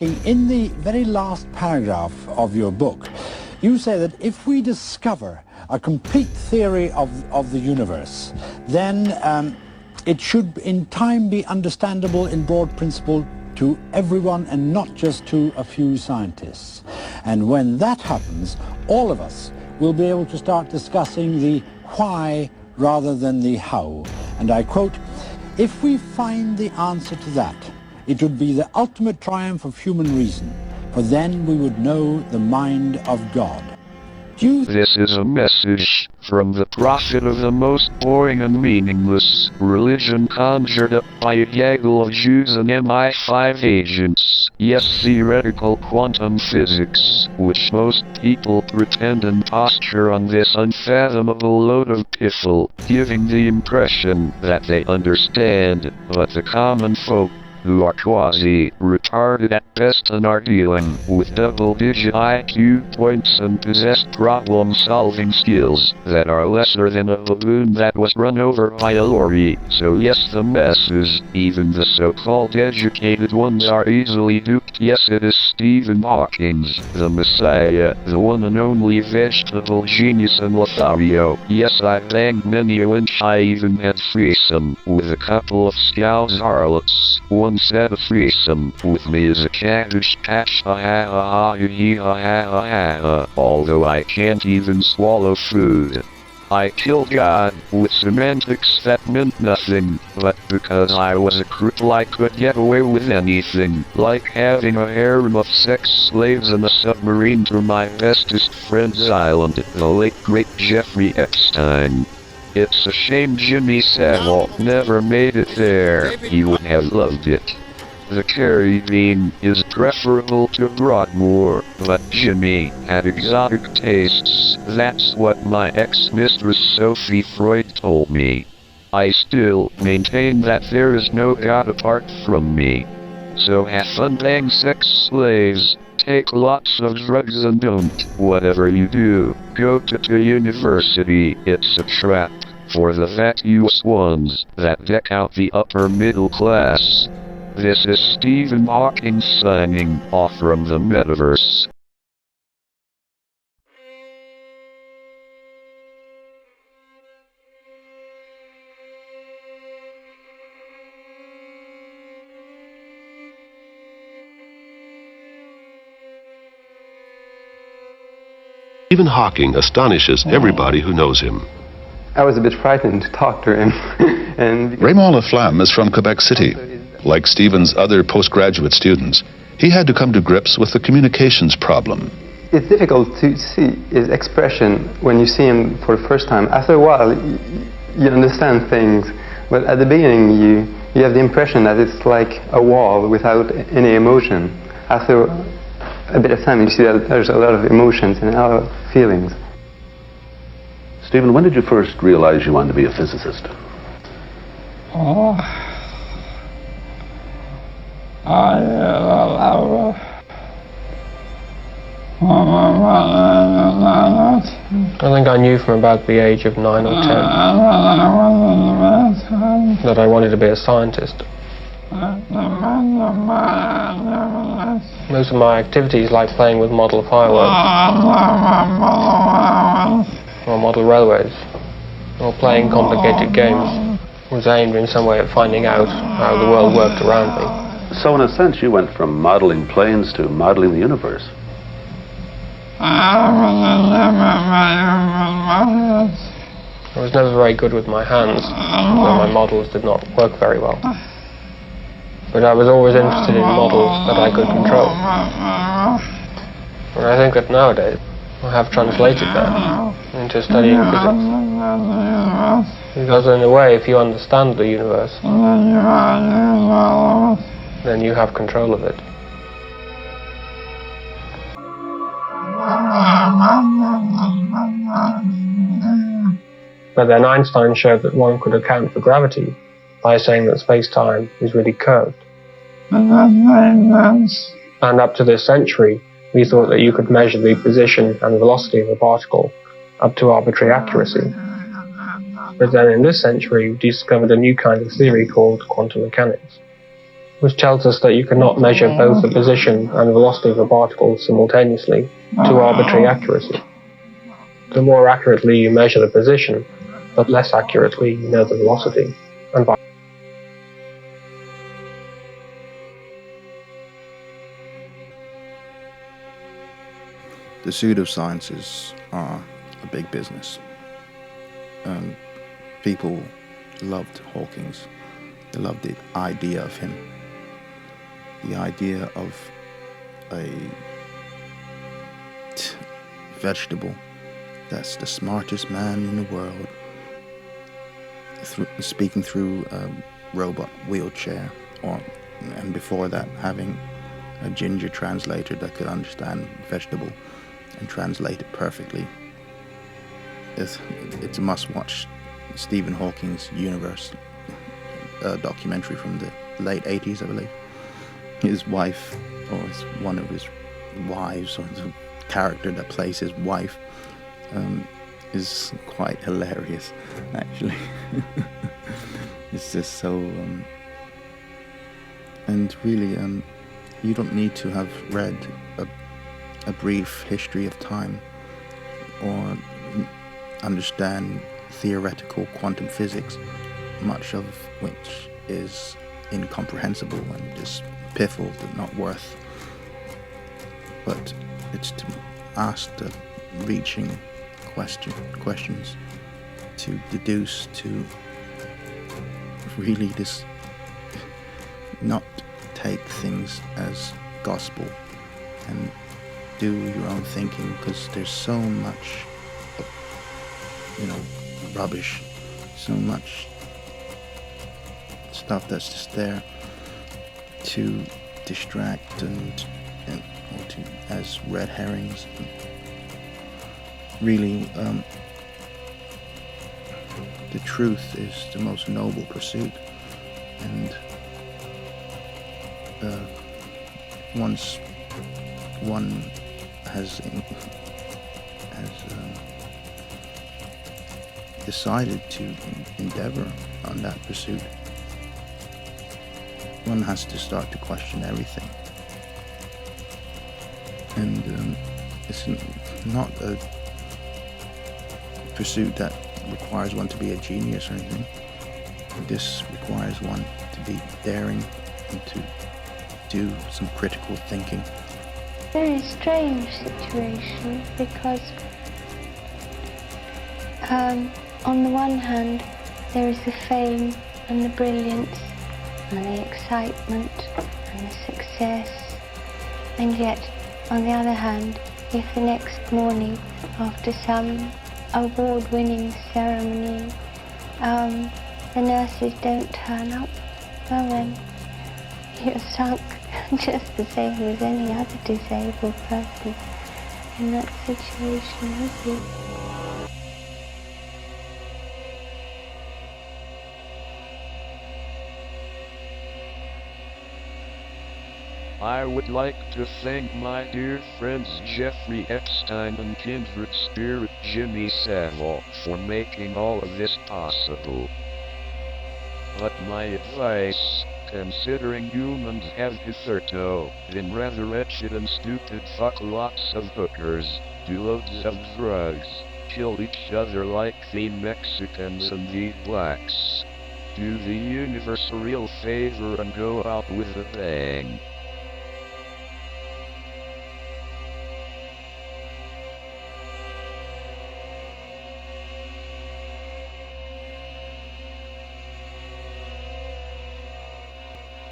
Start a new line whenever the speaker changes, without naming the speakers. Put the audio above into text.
In the very last paragraph of your book, you say that if we discover a complete theory of the universe, then it should in time be understandable in broad principle to everyone and not just to a few scientists. And when that happens, all of us will be able to start discussing the why rather than the how. And I quote, "If we find the answer to that, it would be the ultimate triumph of human reason, for then we would know the mind of God."
This is a message from the prophet of the most boring and meaningless religion conjured up by a gaggle of Jews and MI5 agents. Yes, theoretical quantum physics, which most people pretend and posture on this unfathomable load of piffle, giving the impression that they understand, but the common folk, who are quasi-retarded at best and are dealing with double-digit IQ points and possess problem-solving skills that are lesser than a balloon that was run over by a lorry. So yes, the masses, even the so-called educated ones, are easily duped. Yes, it is Stephen Hawkings, the Messiah, the one and only vegetable genius in Lothario. Yes, I banged many a wench, I even had threesome with a couple of Scouse harlots. Once had a threesome with me as a cabbage patch, although I can't even swallow food. I killed God with semantics that meant nothing, but because I was a cripple I could get away with anything, like having a harem of sex slaves and a submarine to my bestest friend's island, the late great Jeffrey Epstein. It's a shame Jimmy Savile never made it there. He would have loved it. The Caribbean is preferable to Broadmoor, but Jimmy had exotic tastes. That's what my ex-mistress Sophie Freud told me. I still maintain that there is no God apart from me. So have fun, bang sex slaves, take lots of drugs, and don't, whatever you do, go to university. It's a trap for the vacuous ones that deck out the upper middle class. This is Stephen Hawking signing off from the metaverse.
Stephen Hawking astonishes everybody who knows him.
I was a bit frightened to talk to him.
Raymond Laflamme is from Quebec City. Like Stephen's other postgraduate students, he had to come to grips with the communications problem.
It's difficult to see his expression when you see him for the first time. After a while, you understand things, but at the beginning, you have the impression that it's like a wall without any emotion. After a bit of time, you see that there's a lot of emotions and a lot of feelings.
Stephen, when did you first realize you wanted to be a physicist?
I think I knew from about the age of 9 or 10 that I wanted to be a scientist. Most of my activities, like playing with model fireworks, or model railways, or playing complicated games, was aimed in some way at finding out how the world worked around me.
So in a sense, you went from modeling planes to modeling the universe.
I was never very good with my hands, so my models did not work very well. But I was always interested in models that I could control. And I think that nowadays I have translated that into studying physics. Because in a way, if you understand the universe, then you have control of it. But then Einstein showed that one could account for gravity by saying that space-time is really curved. And up to this century, we thought that you could measure the position and velocity of a particle up to arbitrary accuracy. But then in this century, we discovered a new kind of theory called quantum mechanics. which tells us that you cannot measure both the position and velocity of a particle simultaneously to arbitrary accuracy. The more accurately you measure the position, the less accurately you know the velocity, and vice versa.
The pseudosciences are a big business. People loved Hawkings. They loved the idea of him. The idea of a vegetable that's the smartest man in the world, speaking through a robot wheelchair, and before that having a ginger translator that could understand vegetable and translate it perfectly. It's a must-watch. Stephen Hawking's Universe documentary from the late 80s, I believe. His wife, or one of his wives, or the character that plays his wife, is quite hilarious, actually. It's just so... and really, you don't need to have read a brief history of time or understand theoretical quantum physics, much of which is incomprehensible and just piffle, but not worth. But it's to ask the reaching questions, to deduce, to really just not take things as gospel and do your own thinking, because there's so much, rubbish, so much stuff that's just there to distract and or to as red herrings. Really, the truth is the most noble pursuit, and once one has decided to endeavor on that pursuit, one has to start to question everything. And it's not a pursuit that requires one to be a genius or anything. This requires one to be daring and to do some critical thinking.
Very strange situation, because on the one hand there is the fame and the brilliance and the excitement and the success, and yet on the other hand, if the next morning after some award-winning ceremony the nurses don't turn up, well then you're sunk just the same as any other disabled person in that situation, would you?
I would like to thank my dear friends Jeffrey Epstein and kindred spirit Jimmy Savile for making all of this possible. But my advice, considering humans have hitherto been rather wretched and stupid, fuck lots of hookers, do loads of drugs, kill each other like the Mexicans and the blacks. Do the universe a real favor and go out with a bang.